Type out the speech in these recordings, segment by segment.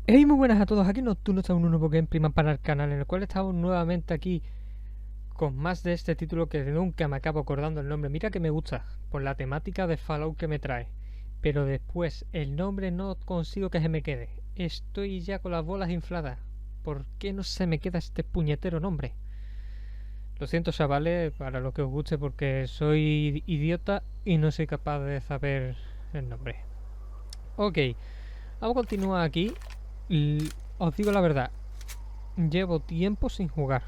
Hey, muy buenas a todos, aquí Nocturno está un nuevo gameplay para el canal, en el cual estamos nuevamente aquí con más de este título que nunca me acabo acordando el nombre. Mira que me gusta, por la temática de Fallout que me trae, pero después el nombre no consigo que se me quede. Estoy ya con las bolas infladas. ¿Por qué no se me queda este puñetero nombre? Lo siento, chavales, para lo que os guste, porque soy idiota y no soy capaz de saber el nombre. Ok, vamos a continuar aquí. Os digo la verdad, llevo tiempo sin jugar.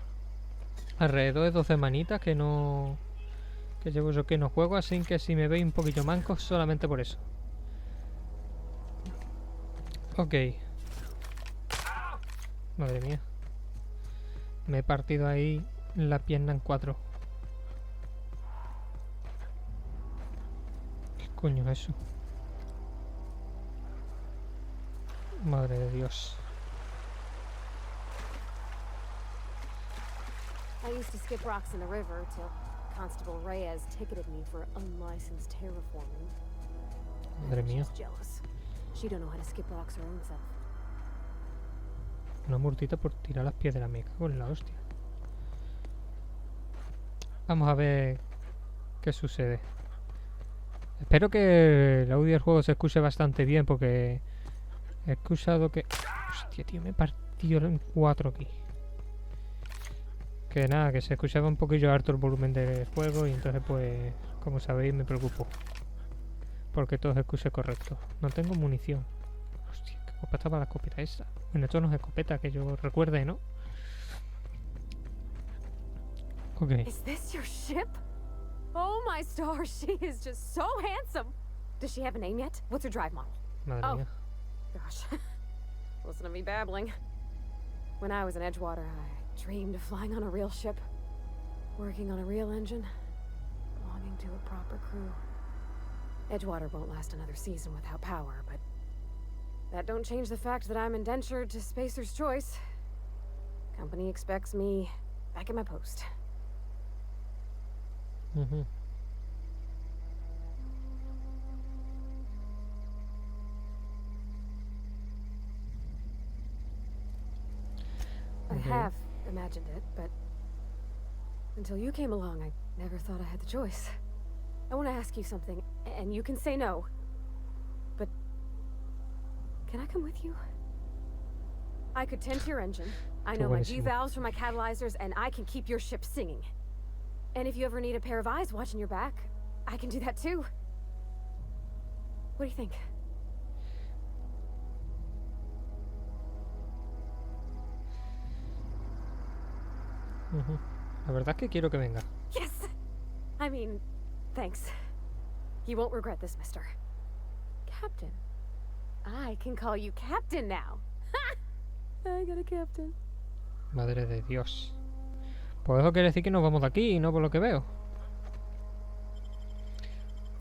Alrededor de 2 semanitas que no... Que llevo yo que no juego, así que si me veis un poquillo manco, solamente por eso. Ok. Madre mía. Me he partido ahí la pierna en 4. ¿Qué coño es eso? Madre de Dios. I used to skip rocks in the river till Constable Reyes ticketed me for unlicensed terraforming. Madre mía. She's jealous. She don't know how to skip rocks her own self. Una multita por tirar las piedras. Me cago en la hostia. Vamos a ver qué sucede. Espero que el audio del juego se escuche bastante bien, porque he escuchado que... Hostia, tío, me he partido en 4 aquí. Que nada, que se escuchaba un poquillo harto el volumen del juego y entonces pues, como sabéis, me preocupo. Porque todo se escuche correcto. No tengo munición. Hostia, qué guapa estaba la escopeta esa. Bueno, esto no es escopeta, que yo recuerde, ¿no? Ok. Is this your ship? Oh my stars, she is just so handsome. Does she have a name yet? What's her drive model? Madre mía. Gosh. Listen to me babbling. When I was in Edgewater, I dreamed of flying on a real ship, working on a real engine, belonging to a proper crew. Edgewater won't last another season without power, but that don't change the fact that I'm indentured to Spacer's Choice. Company expects me back at my post. Uh-huh. I have imagined it, but until you came along, I never thought I had the choice. I want to ask you something, and you can say no. But can I come with you? I could tend to your engine. I know my G-valves for my catalyzers, and I can keep your ship singing. And if you ever need a pair of eyes watching your back, I can do that too. What do you think? La verdad es que quiero que venga. Yes! I mean, thanks. You won't regret this, mister. Captain. I can call you Captain now. I got a captain. Madre de Dios. Pues eso quiere decir que nos vamos de aquí, no por lo que veo.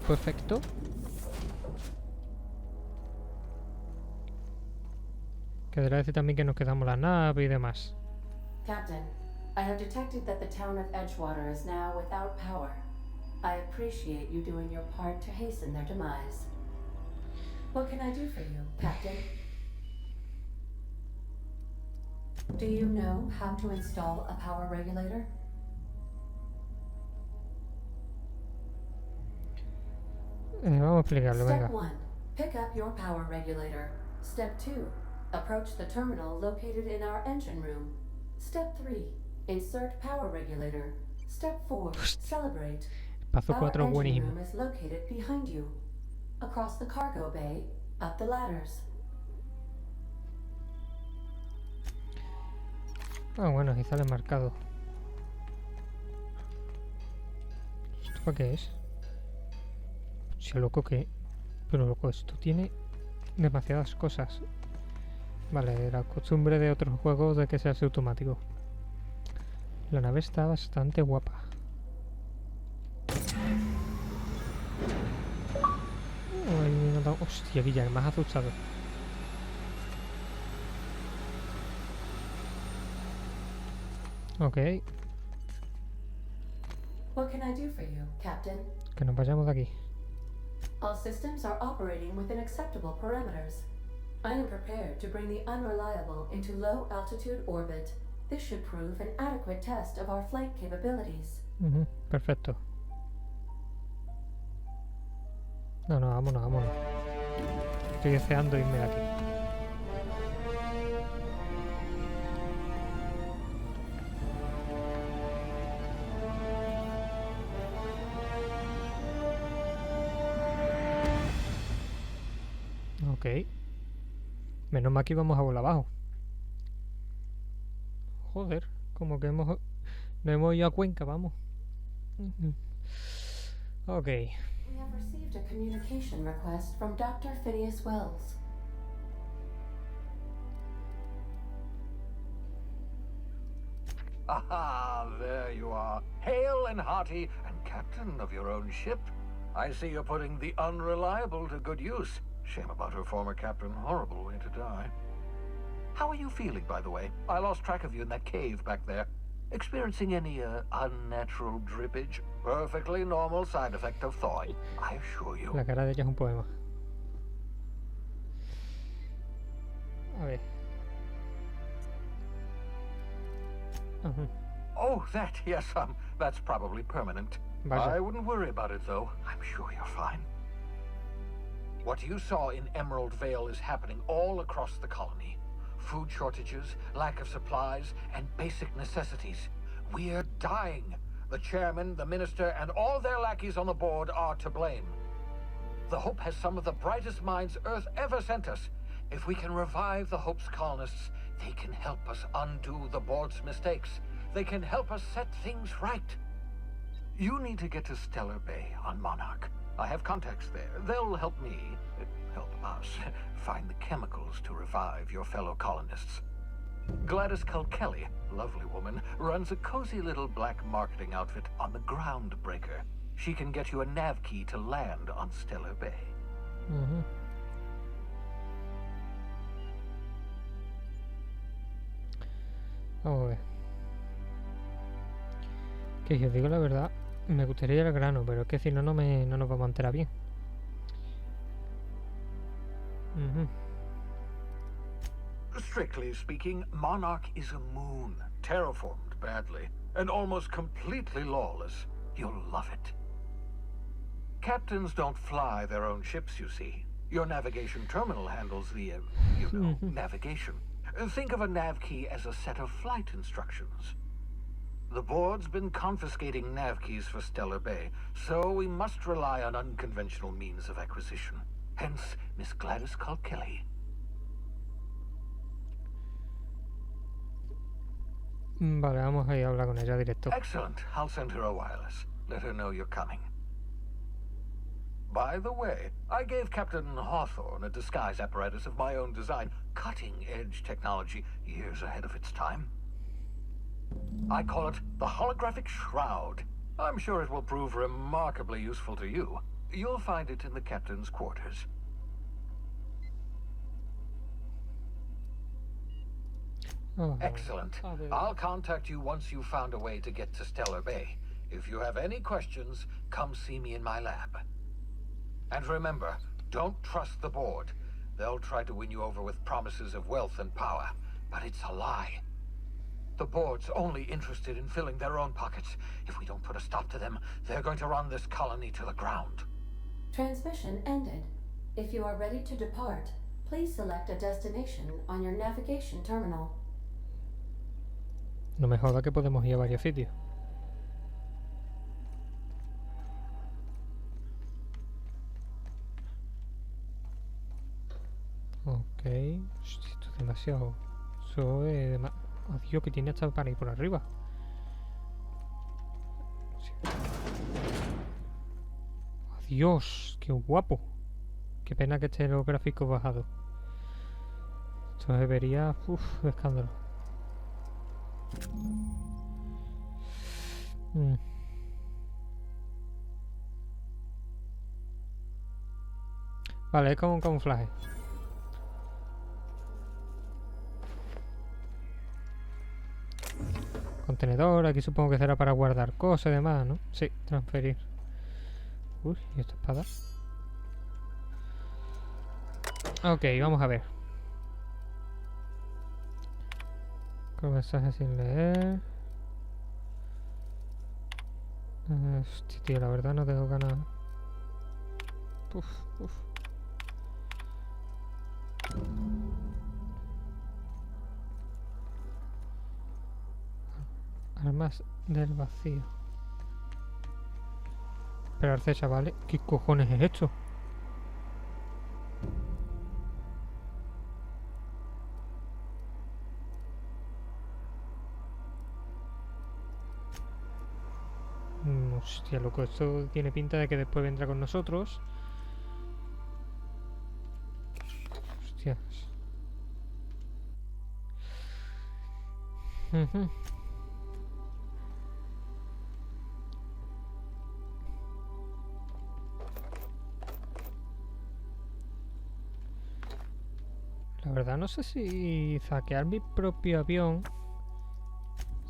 Perfecto. Quedará decir también que nos quedamos la nave y demás. Captain, I have detected that the town of Edgewater is now without power. I appreciate you doing your part to hasten their demise. What can I do for you, Captain? Do you know how to install a power regulator? Vamos a explicarlo, venga. Step 1. Pick up your power regulator. Step 2. Approach the terminal located in our engine room. Step 3. Insert power regulator. Step 4. Celebrate. Paso 4 Our engine buenísimo. room is located behind you. Across the cargo bay, up the ladders. Ah, bueno, aquí sale marcado. ¿Esto para qué es? Si loco que... Pero loco, esto tiene demasiadas cosas. Vale, la costumbre de otros juegos de que se hace automático. La nave está bastante guapa. Ay, me ha dado... Hostia, Villa, me has asustado. Ok, What can I do for you, Captain? que nos vayamos de aquí. All systems are operating within acceptable parameters. I am prepared to bring the unreliable into low altitude orbit. This should prove an adequate test of our flight capabilities. Perfecto. No, vámonos, vámonos. Estoy deseando irme de aquí. Ok. Menos mal que íbamos a volar abajo. Joder, como que no hemos ido a Cuenca, vamos. Ok. We have received a communication request from Dr. Phineas Wells. Aha, there you are. Hale and hearty, and captain of your own ship. I see you're putting the unreliable to good use. Shame about her former captain. Horrible way to die. How are you feeling, by the way? I lost track of you in that cave back there. Experiencing any unnatural drippage? Perfectly normal side effect of thawing, I assure you. La cara de ella es un poema. A ver. Oh, that, yes, that's probably permanent. Vaya. I wouldn't worry about it, though. I'm sure you're fine. What you saw in Emerald Vale is happening all across the colony. Food shortages, lack of supplies, and basic necessities. We're dying. The chairman, the minister, and all their lackeys on the board are to blame. The Hope has some of the brightest minds Earth ever sent us. If we can revive the Hope's colonists, they can help us undo the board's mistakes. They can help us set things right. You need to get to Stellar Bay on Monarch. I have contacts there. They'll help me, help us, find the chemicals to revive your fellow colonists. Gladys Kelly, lovely woman, runs a cozy little black marketing outfit on the Groundbreaker. She can get you a nav key to land on Stellar Bay. Vamos a ver. Que si os digo la verdad, me gustaría ir al grano, pero es que si no, no nos vamos a enterar bien. Strictly speaking, Monarch is a moon, terraformed badly, and almost completely lawless. You'll love it. Captains don't fly their own ships, you see. Your navigation terminal handles the, navigation. Think of a nav key as a set of flight instructions. The board's been confiscating nav keys for Stellar Bay, so we must rely on unconventional means of acquisition. Hence, Miss Gladys Kelly. Vale, vamos a ir a hablar con ella directo. Excellent. I'll send her a wireless. Let her know you're coming. By the way, I gave Captain Hawthorne a disguise apparatus of my own design. Cutting-edge technology, years ahead of its time. I call it the holographic shroud. I'm sure it will prove remarkably useful to you. You'll find it in the captain's quarters. Excellent. I'll contact you once you've found a way to get to Stellar Bay. If you have any questions, come see me in my lab. And remember, don't trust the board. They'll try to win you over with promises of wealth and power, but it's a lie. The board's only interested in filling their own pockets. If we don't put a stop to them, they're going to run this colony to the ground. Transmission ended. If you are ready to depart, please select a destination on your navigation terminal. No me joda que podemos ir a varios sitios. Ok. Hostia, esto es demasiado. Eso es Adiós, que tiene hasta para ir por arriba. Sí. Adiós, qué guapo. Qué pena que estén los gráficos bajados. Esto debería... de escándalo. Vale, es como un camuflaje. Contenedor, aquí supongo que será para guardar cosas y demás, ¿no? Sí, transferir. Uy, ¿y esta espada? Ok, vamos a ver. Con mensajes sin leer. Hostia, tío, la verdad no tengo ganas. Uf, uf. Armas del vacío. Esperarse, chavales. ¿Qué cojones es esto? Hostia, loco, esto tiene pinta de que después vendrá con nosotros. Hostias. La verdad no sé si saquear mi propio avión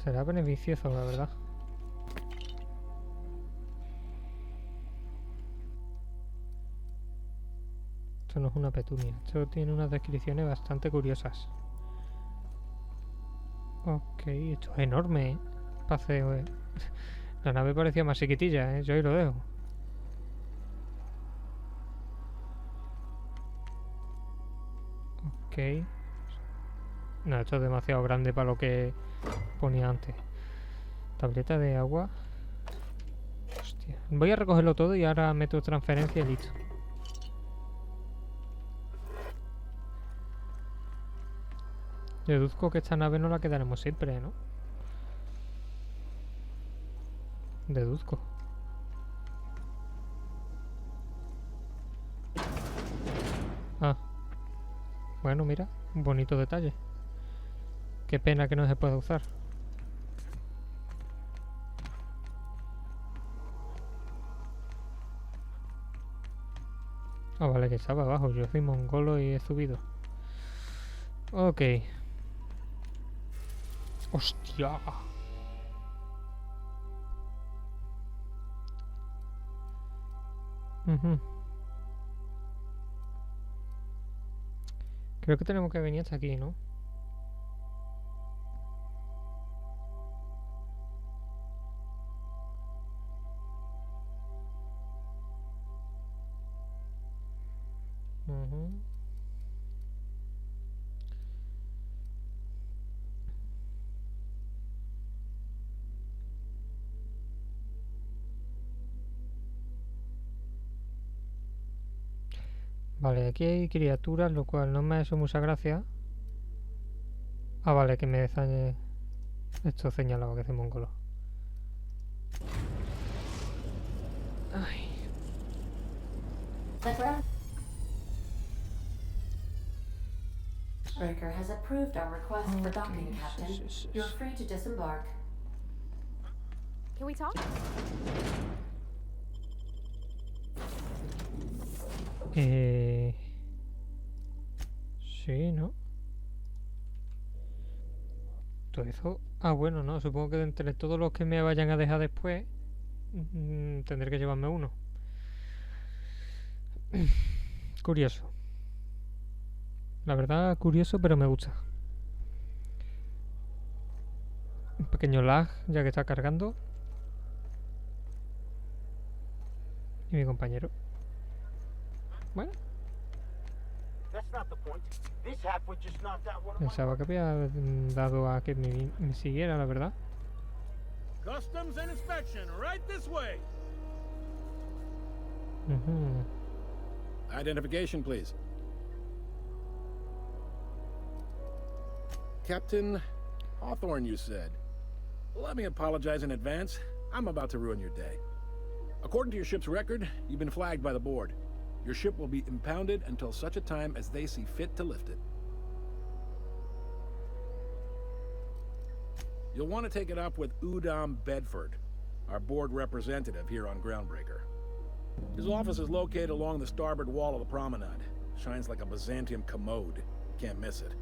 será beneficioso, la verdad. Esto no es una petunia. Esto tiene unas descripciones bastante curiosas. Ok, esto es enorme, ¿eh? Paseo, ¿eh? La nave parecía más chiquitilla, ¿eh? Yo ahí lo dejo. Ok. No, esto es demasiado grande para lo que ponía antes. Tableta de agua. Hostia. Voy a recogerlo todo y ahora meto transferencia y listo. Deduzco que esta nave no la quedaremos siempre, ¿no? Deduzco. Ah. Bueno, mira, un bonito detalle. Qué pena que no se pueda usar. Ah, vale, que estaba abajo. Yo soy mongolo y he subido. Ok. ¡Hostia! Creo que tenemos que venir hasta aquí, ¿no? Vale, aquí hay criaturas, lo cual no me ha hecho mucha gracia. Ah, vale, que me desañe esto señalado que es mongolo. Ay. Breaker has approved our request for docking, Captain. You're free to disembark. Can we talk? Sí, ¿no? Todo eso... Ah, bueno, no, supongo que de entre todos los que me vayan a dejar después tendré que llevarme uno. Curioso. La verdad, curioso, pero me gusta. Un pequeño lag, ya que está cargando. Y mi compañero. Bueno. Pensaba que había dado a que me siguiera, la verdad. Customs and inspection, right this way. Identification, please. Captain Hawthorne, you said. Let me apologize in advance. I'm about to ruin your day. According to your ship's record, you've been flagged by the board. Your ship will be impounded until such a time as they see fit to lift it. You'll want to take it up with Udom Bedford, our board representative here on Groundbreaker. His office is located along the starboard wall of the promenade. Shines like a Byzantium commode. Can't miss it.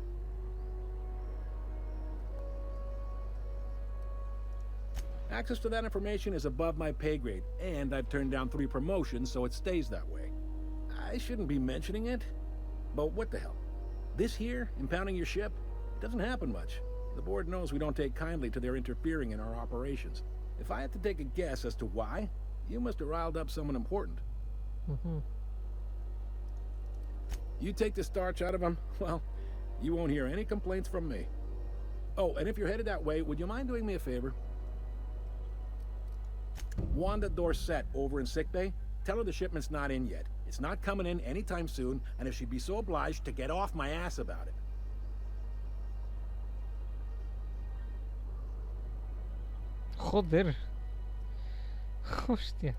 Access to that information is above my pay grade, and I've turned down 3 promotions, so it stays that way. I shouldn't be mentioning it, but what the hell? This here, impounding your ship, doesn't happen much. The board knows we don't take kindly to their interfering in our operations. If I had to take a guess as to why, you must have riled up someone important. You take the starch out of them, well, you won't hear any complaints from me. Oh, and if you're headed that way, would you mind doing me a favor? Wanda Dorset over in sickbay, tell her the shipment's not in yet. It's not coming in anytime soon, and if she'd be so obliged to get off my ass about it. Joder. Hostia.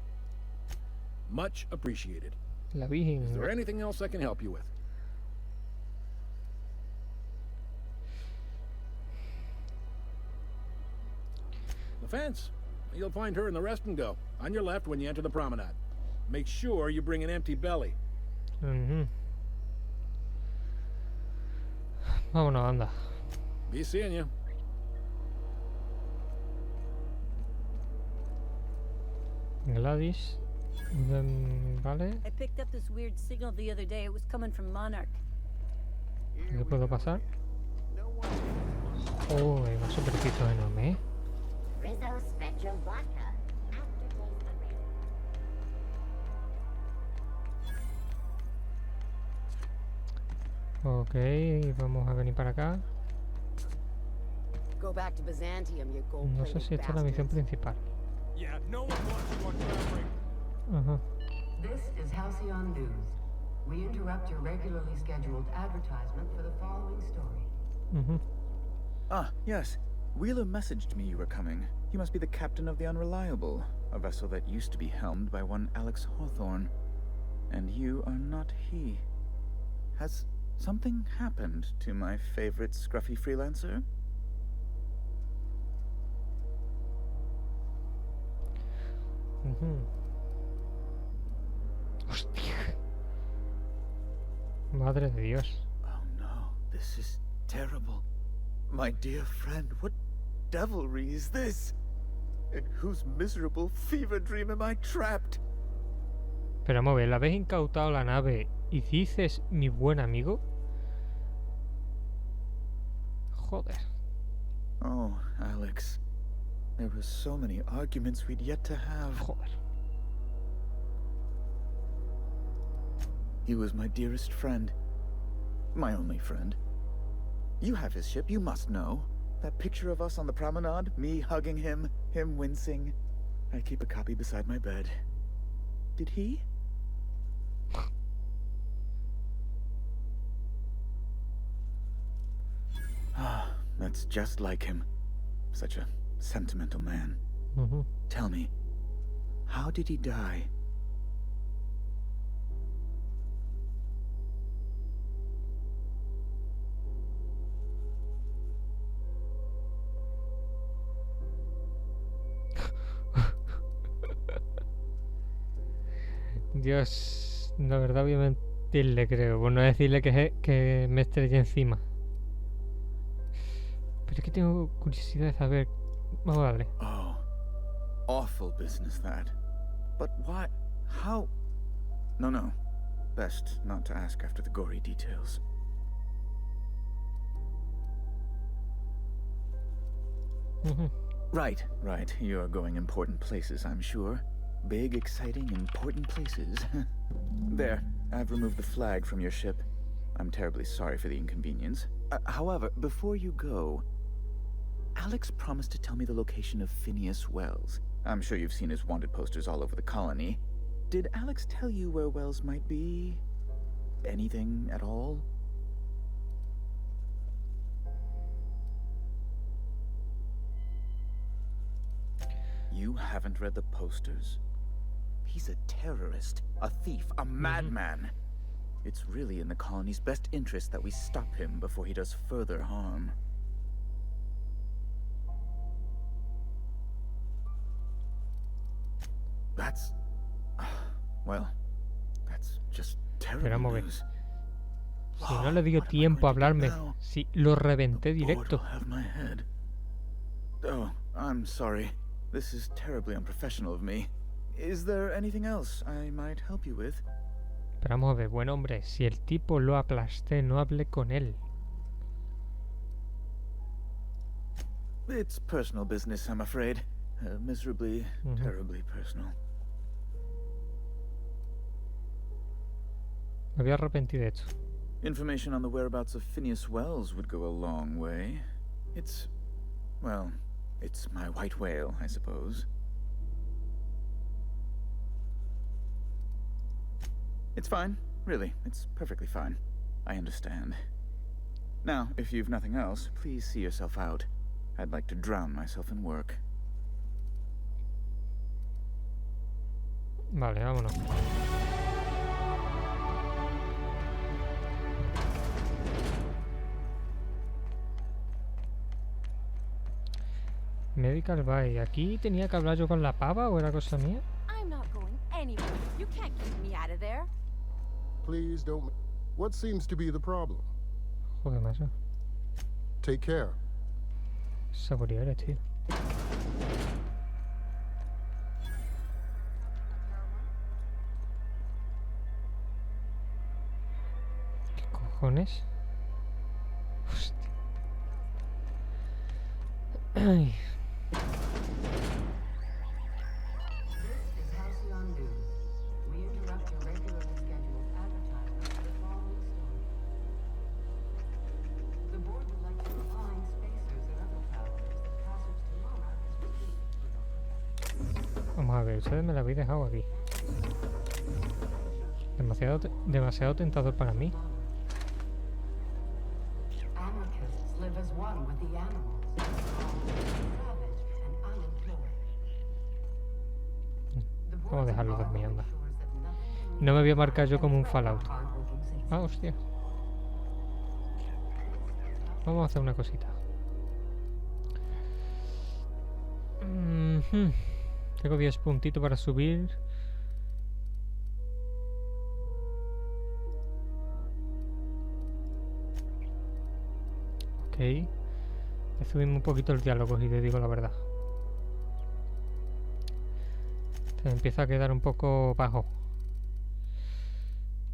Much appreciated. La Is Virgen. there anything else I can help you with? The fence. You'll find her in the rest and go. On your left when you enter the promenade. Make sure you bring an empty belly. Vámonos, anda. Be seeing you. Gladys. Vale. I picked up this weird signal the other day. It was coming from Monarch. ¿Qué puedo pasar? Oh, hay más superficies enormes, ¿eh? Rizzo Spectrum Vodka. Aftertaste unreal. Ok, vamos a venir para acá. Go back to Byzantium, you No sé si esta es la misión principal. Ajá. This is Halcyon News. We interrupt your regularly scheduled advertisement for the following story. Ah, yes. Wheeler messaged me you were coming. He must be the captain of the Unreliable, a vessel that used to be helmed by one Alex Hawthorne. And you are not he. Has something happened to my favorite scruffy freelancer? Hostia. Madre de Dios. Oh no, this is terrible. My dear friend, what devilry is this? In whose miserable fever dream am I trapped? Pero vamos a ver, ¿la habéis incautado la nave y dices mi buen amigo? Joder. Oh, Alex. There were so many arguments we'd yet to have. Joder. He was my dearest friend. My only friend. You have his ship, you must know. That picture of us on the promenade, me hugging him, him wincing. I keep a copy beside my bed. Did he? Ah, that's just like him. Such a sentimental man. Tell me, how did he die? Dios, la verdad voy a mentirle, creo, por no decirle que me estrellé encima. Pero es que tengo curiosidad de saber. Vamos a darle. Oh, awful business that. But why? How? No. Best not to ask after the gory details. Right. You're going important places, I'm sure. Big, exciting, important places. There, I've removed the flag from your ship. I'm terribly sorry for the inconvenience. However, before you go, Alex promised to tell me the location of Phineas Wells. I'm sure you've seen his wanted posters all over the colony. Did Alex tell you where Wells might be? Anything at all? You haven't read the posters? He's a terrorist, a thief, a madman. It's really in the colony's best interest that we stop him before he does further harm. That's... well, that's just terrible Esperamos ver. news. Si no le dio tiempo a hablarme, si lo reventé The board directo. will have my head. Oh, I'm sorry. This is terribly unprofessional of me. Is there anything else I might help you with? Pero vamos a ver, buen hombre, si el tipo lo aplasté, no hablé con él. It's personal business, I'm afraid. Miserably, terribly personal. Me voy a arrepentir de esto. Information on the whereabouts of Phineas Wells would go a long way. It's... well, it's my white whale, I suppose. It's fine, really. It's perfectly fine. I understand. Now, if you've nothing else, please see yourself out. I'd like to drown myself in work. Vale, vámonos. Medical Bay. ¿Aquí tenía que hablar yo con la pava o era cosa mía? I'm not going anywhere. You can't keep me out of there. Please don't. What seems to be the problem? Joder, macho. Take care. Saborear eres, tío. ¿Qué cojones? Hostia. Ay. Vamos a ver, ustedes me la habéis dejado aquí. Demasiado tentador para mí. Vamos a dejarlo dormir, anda. No me voy a marcar yo como un Fallout. Ah, hostia. Vamos a hacer una cosita. Tengo 10 puntitos para subir. Ok. Le subimos un poquito el diálogo, si te digo la verdad. Se me empieza a quedar un poco bajo.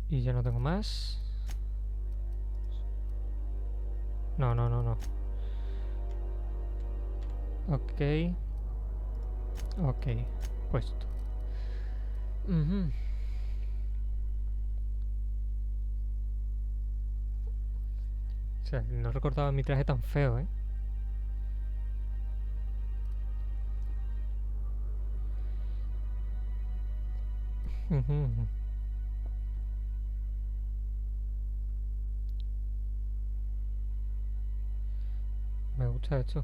Y ya no tengo más. No. Ok. Ok, puesto. O sea, no recordaba mi traje tan feo, ¿eh? Me gusta esto.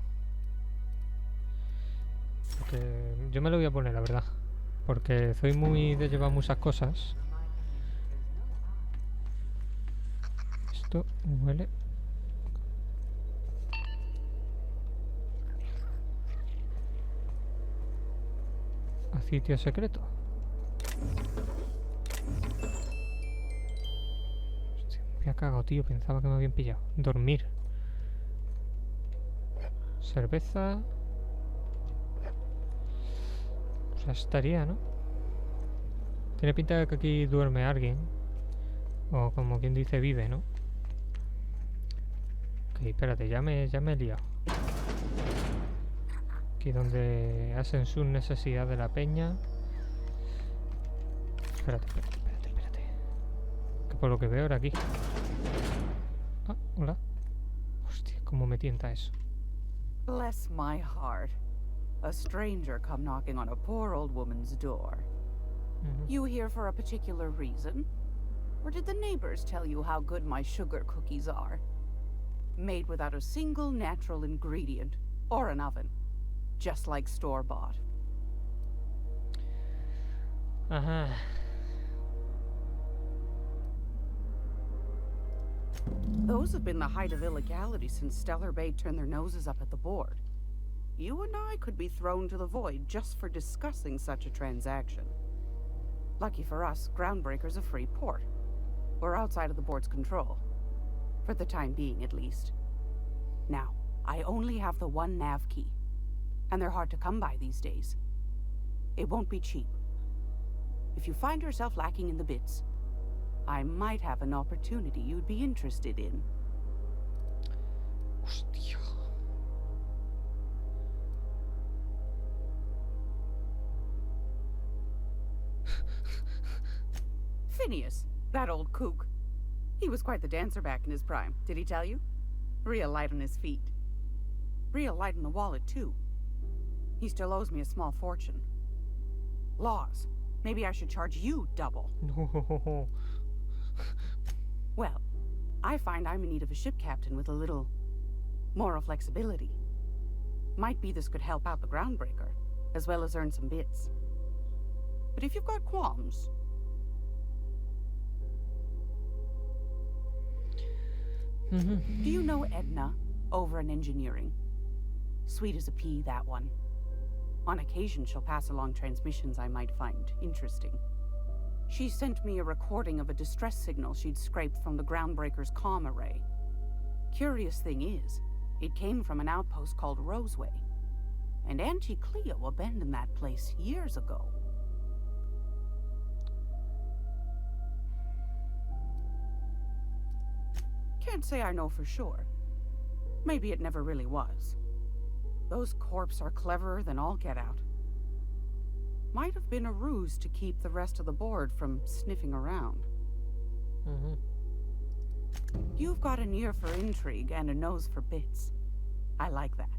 Porque yo me lo voy a poner, la verdad. Porque soy muy de llevar muchas cosas. Esto huele. A sitio secreto. Hostia, me había cagado, tío. Pensaba que me habían pillado. Dormir. Cerveza. Estaría, ¿no? Tiene pinta de que aquí duerme alguien. O como quien dice, vive, ¿no? Ok, espérate, ya me he liado. Aquí donde hacen sus necesidades de la peña. Espérate. Que por lo que veo era aquí. Ah, hola. Hostia, cómo me tienta eso. Bless my heart. A stranger come knocking on a poor old woman's door. You here for a particular reason? Or did the neighbors tell you how good my sugar cookies are? Made without a single natural ingredient or an oven. Just like store-bought. Those have been the height of illegality since Stellar Bay turned their noses up at the board. You and I could be thrown to the void just for discussing such a transaction. Lucky for us, Groundbreaker's a free port. We're outside of the board's control. For the time being, at least. Now, I only have the one nav key. And they're hard to come by these days. It won't be cheap. If you find yourself lacking in the bits, I might have an opportunity you'd be interested in. Hostia. Phineas, that old kook. He was quite the dancer back in his prime, did he tell you? Real light on his feet. Real light on the wallet, too. He still owes me a small fortune. Laws. Maybe I should charge you double. No. Well, I find I'm in need of a ship captain with a little moral flexibility. Might be this could help out the groundbreaker, as well as earn some bits. But if you've got qualms... Do you know Edna, over in engineering? Sweet as a pea, that one. On occasion, she'll pass along transmissions I might find interesting. She sent me a recording of a distress signal she'd scraped from the groundbreaker's comm array. Curious thing is, it came from an outpost called Roseway. And Auntie Cleo abandoned that place years ago. Can't say I know for sure. Maybe it never really was. Those corps are cleverer than all get out. Might have been a ruse to keep the rest of the board from sniffing around. You've got an ear for intrigue and a nose for bits. I like that.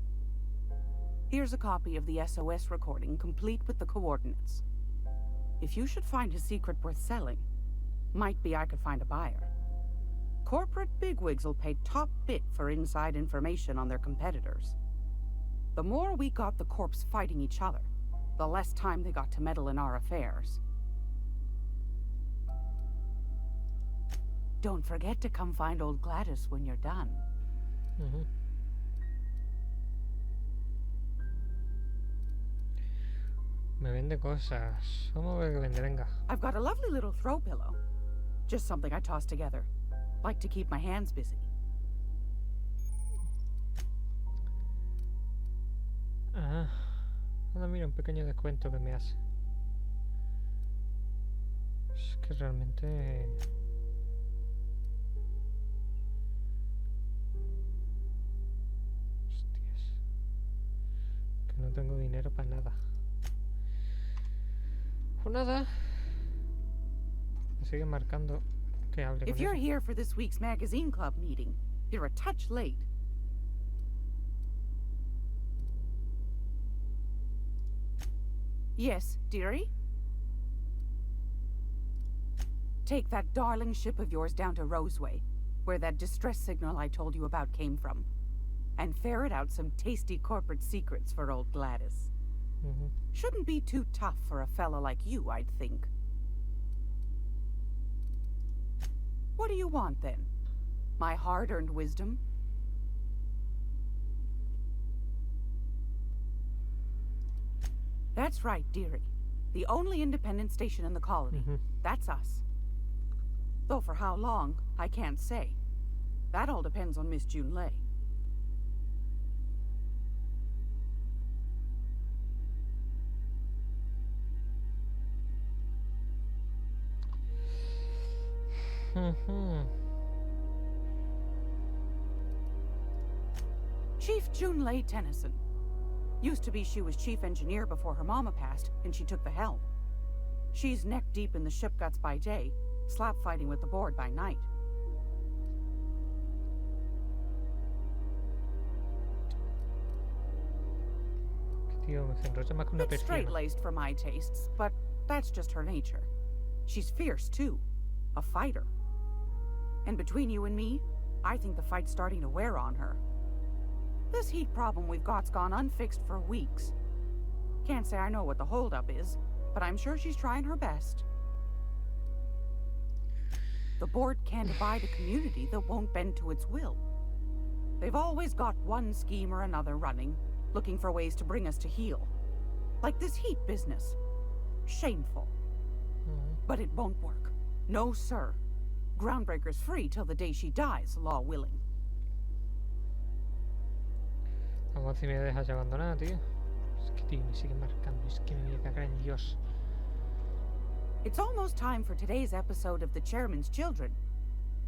Here's a copy of the SOS recording, complete with the coordinates. If you should find a secret worth selling, might be I could find a buyer. Corporate bigwigs will pay top bit for inside information on their competitors. The more we got the corps fighting each other, the less time they got to meddle in our affairs. Don't forget to come find old Gladys when you're done. Me vende cosas. Vamos a ver qué vende, venga. I've got a lovely little throw pillow. Just something I toss together. Like to keep my hands busy. Ah, ahora mira un pequeño descuento que me hace. Es que realmente... Hostias. Que no tengo dinero para nada. Pues nada. Me sigue marcando que hable con If you're ella. here for this week's magazine club meeting, you're a touch late. Yes, dearie? Take that darling ship of yours down to Roseway, where that distress signal I told you about came from, and ferret out some tasty corporate secrets for old Gladys. Shouldn't be too tough for a fella like you, I'd think. What do you want, then? My hard-earned wisdom? That's right, dearie. The only independent station in the colony. That's us. Though for how long, I can't say. That all depends on Miss June Lay. Chief June Lay Tennyson. Used to be she was chief engineer before her mama passed, and she took the helm. She's neck deep in the ship guts by day, slap fighting with the board by night. Tío, me enrolla más que una Bit persiana. straight-laced for my tastes, but that's just her nature. She's fierce, too. A fighter. And between you and me, I think the fight's starting to wear on her. This heat problem we've got's gone unfixed for weeks. Can't say I know what the holdup is, but I'm sure she's trying her best. The board can't abide a community that won't bend to its will. They've always got one scheme or another running, looking for ways to bring us to heel. Like this heat business. Shameful. But it won't work. No, sir. Groundbreaker's free till the day she dies, law willing. Vamos si me dejas ya abandonada, tío. Es que, tío, me sigue marcando. Es que me voy a cagar en Dios. It's almost time for today's episode of The Chairman's Children.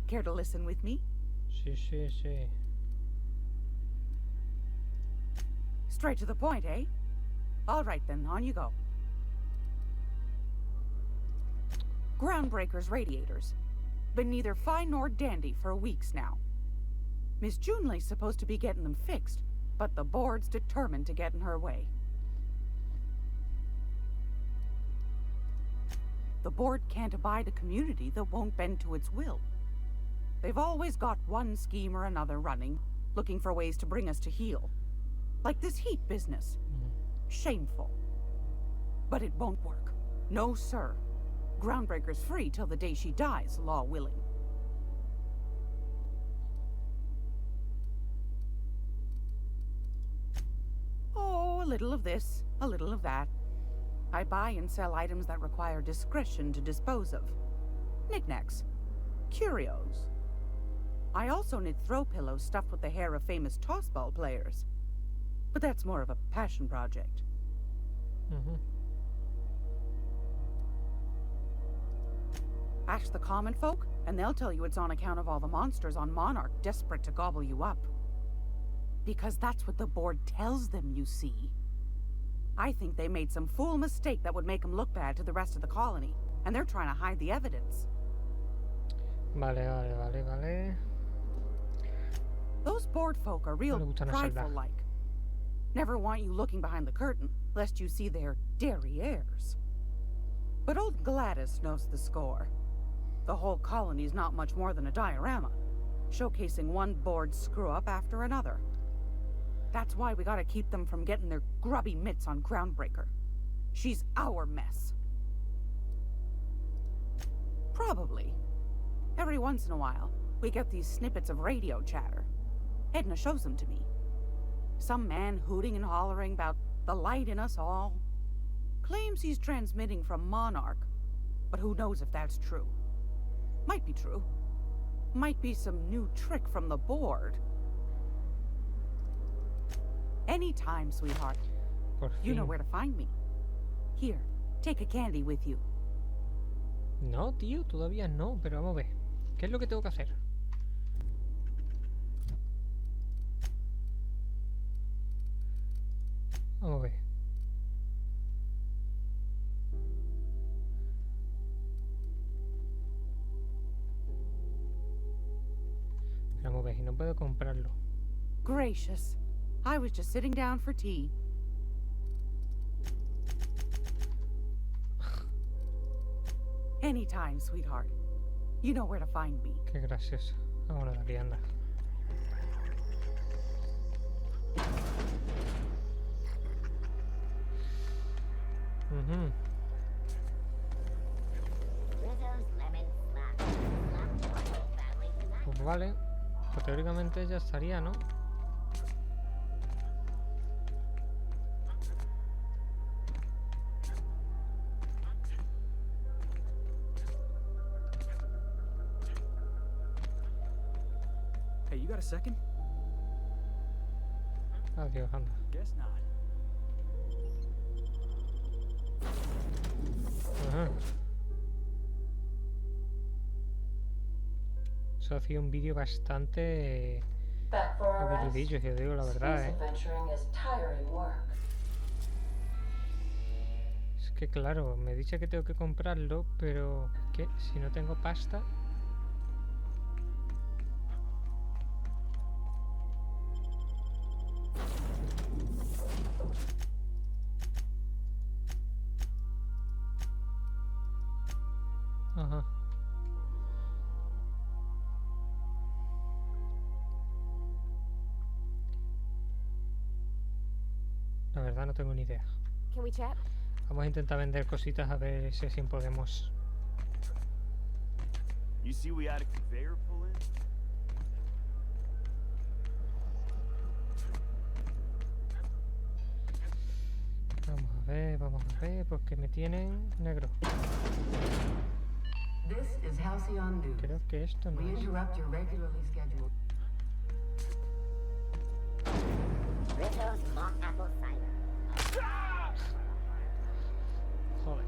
Care to listen with me? Sí, sí, sí. Straight to the point, eh? All right then, on you go. Groundbreaker's radiators. Been neither fine nor dandy for weeks now. Miss Junley's supposed to be getting them fixed, but the board's determined to get in her way. The board can't abide a community that won't bend to its will. They've always got one scheme or another running, looking for ways to bring us to heel. Like this heat business. Shameful. But it won't work. No, sir. Groundbreaker's free till the day she dies, law willing. Oh, a little of this, a little of that. I buy and sell items that require discretion to dispose of. Knickknacks. Curios. I also knit throw pillows stuffed with the hair of famous tossball players. But that's more of a passion project. Ask the common folk, and they'll tell you it's on account of all the monsters on Monarch desperate to gobble you up. Because that's what the board tells them, you see. I think they made some fool mistake that would make them look bad to the rest of the colony, and they're trying to hide the evidence. Vale. Those board folk are real prideful-like. Never want you looking behind the curtain, lest you see their derrieres. But old Gladys knows the score. The whole colony's not much more than a diorama, showcasing one board screw-up after another. That's why we gotta keep them from getting their grubby mitts on Groundbreaker. She's our mess. Probably. Every once in a while, we get these snippets of radio chatter. Edna shows them to me. Some man hooting and hollering about the light in us all. Claims he's transmitting from Monarch, but who knows if that's true. Might be true. Might be some new trick from the board. Anytime, sweetheart. You know where to find me. Here, take a candy with you. No, tío, todavía no, pero vamos a ver. ¿Qué es lo que tengo que hacer? Vamos a ver. Vamos a ver, y no puedo comprarlo. Gracious. I was just sitting down for tea. Anytime, sweetheart. You know where to find me. Qué gracioso. Vámonos de aquí, anda. Pues vale. Pues teóricamente ya estaría, ¿no? Hey, you got a second? Adiós, anda. Guess not. Ajá. Eso ha sido un vídeo bastante aburridillo, si os digo la verdad, Es que claro, me dice que tengo que comprarlo, pero ¿qué? Si no tengo pasta. Ajá. La verdad no tengo ni idea. Can we chat? Vamos a intentar vender cositas a ver si así podemos. You see we had a conveyor pull in? Vamos a ver, porque me tienen negro. Creo que esto no es. Joder,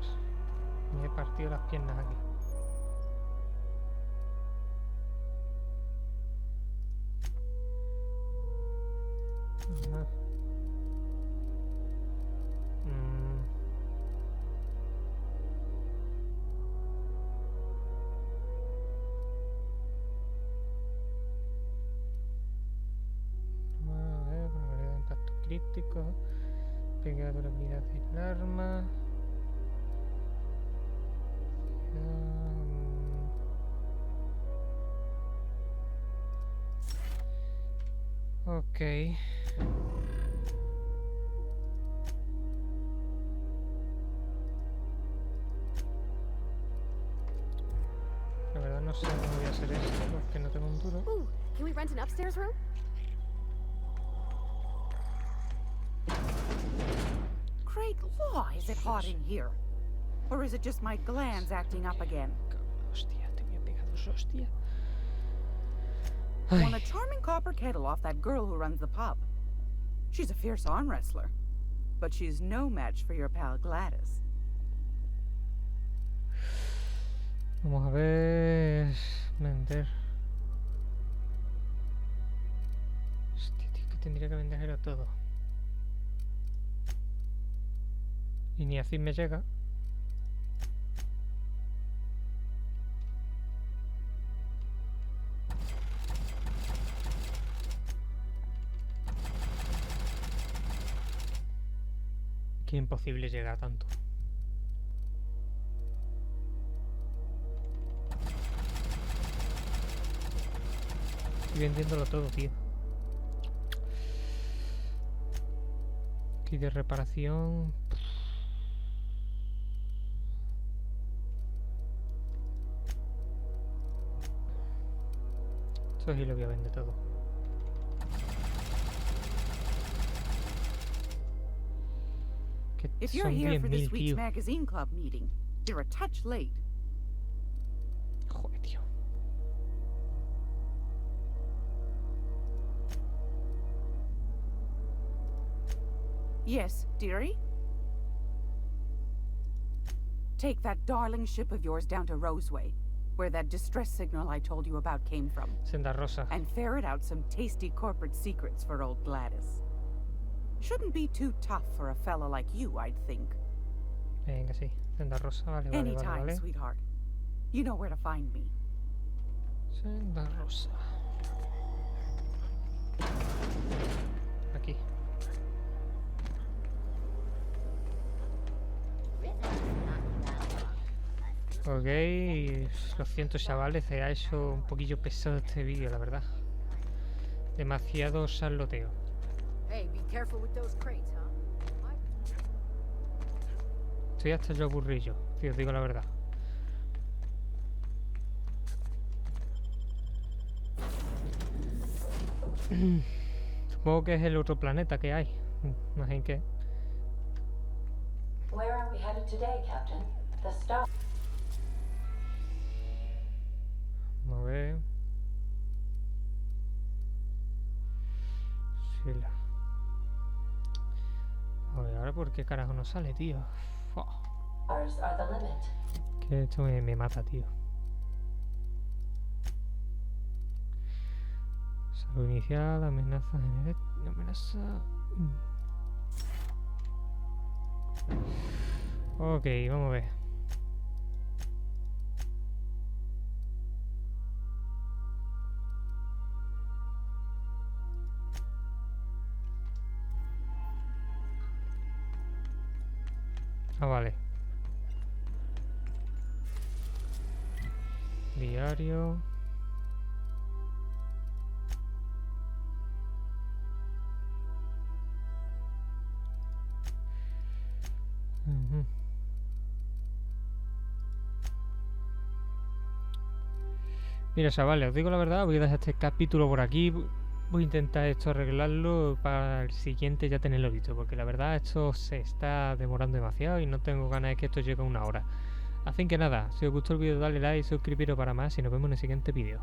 me he partido las piernas aquí. Ajá. crítico. Pega durabilidad del arma. Ok. La verdad no sé cómo voy a hacer esto porque no tengo un duro. Ooh, can we rent an upstairs room? Great law, is it hot in here? Or is it just my glands acting up again? Hostia, te voy a pegar dos hostias. Want a charming copper kettle off that girl who runs the pub. She's a fierce arm wrestler, but she's no match for your pal Gladys. Vamos a ver... Vender. Hostia, tío, que tendría que venderlo todo. Y ni así me llega. Que imposible llegar a tanto. Estoy vendiéndolo todo, tío. Aquí de reparación. Esto sí lo voy a vender todo. Que If you're son here for 10.000, this week's tío. magazine club meeting, you're a touch late. Joder, tío. Yes, dearie? Take that darling ship of yours down to Roseway, where that distress signal I told you about came from, Senda rosa. and ferret out some tasty corporate secrets for old Gladys. Shouldn't be too tough for a fella like you, I'd think. Venga, sí. Senda rosa, vale, vale, vale, Anytime, vale. sweetheart. You know where to find me. Senda rosa. Aquí. Ok, lo siento chavales, se ha hecho un poquillo pesado este vídeo, la verdad. Demasiado charloteo. Hey, be careful with those crates, huh? Estoy hasta yo aburrido, si os digo la verdad. Supongo que es el otro planeta que hay. No sé en qué. Where are we headed today, Captain? The star. A ver. Sí, a ver, ahora por qué carajo no sale, tío. Fua. Stars are the limit. Que esto me mata, tío. Salud inicial, amenaza general, amenaza. Ok, vamos a ver. Ah, vale. Diario. Ujú. Mira, chavales, os digo la verdad, voy a dejar este capítulo por aquí. Voy a intentar esto arreglarlo para el siguiente ya tenerlo listo, porque la verdad esto se está demorando demasiado y no tengo ganas de que esto llegue a 1 hora. Así que nada, si os gustó el vídeo dale like y suscribiros para más y nos vemos en el siguiente vídeo.